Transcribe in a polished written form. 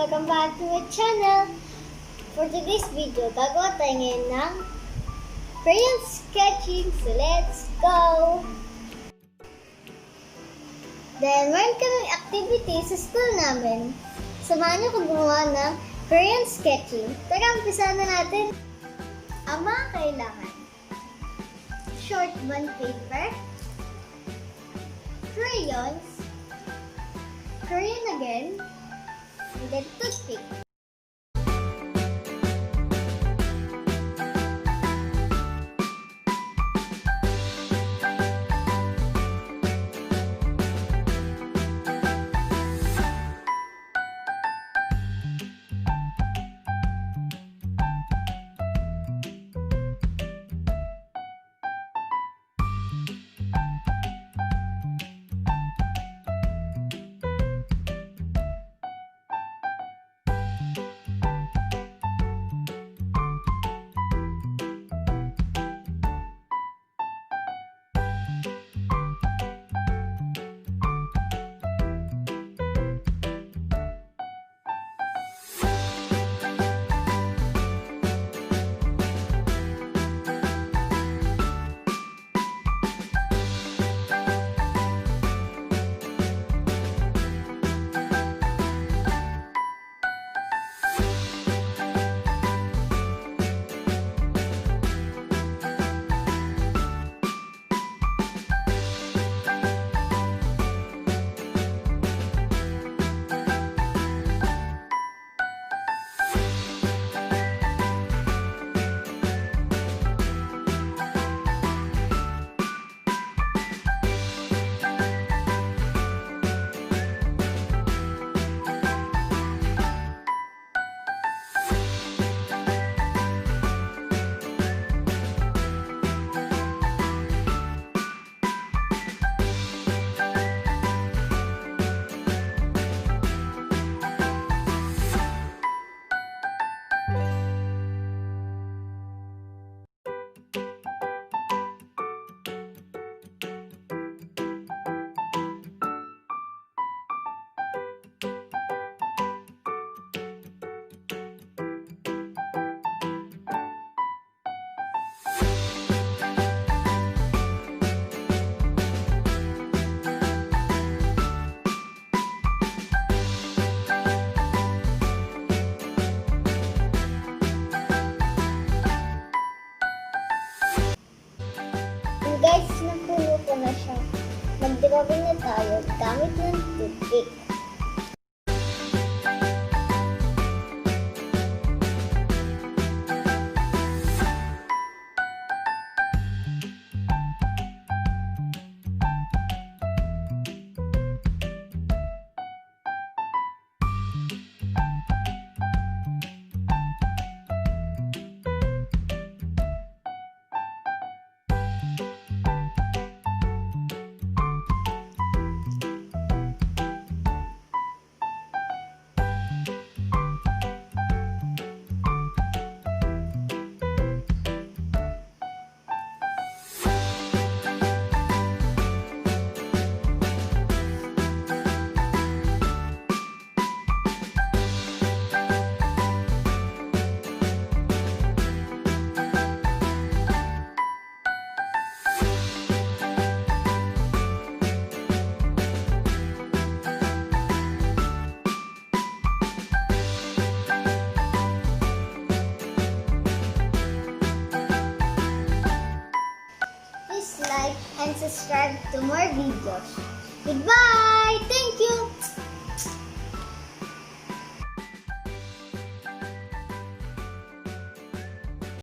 Welcome back to my channel. For today's video, gagawa tayo ngayon ng crayon sketching. So let's go! Then, meron kaming activity sa school namin. Samahan niyo kung gumawa ng crayon sketching. Tara, umpisa na natin. Ang mga kailangan: short bond paper, crayons, crayon again, and then toothpick. Guys, napuno ko na siya. Mag-drawing na tayo gamit ng toothpick. Like and subscribe to more videos. Goodbye! Thank you!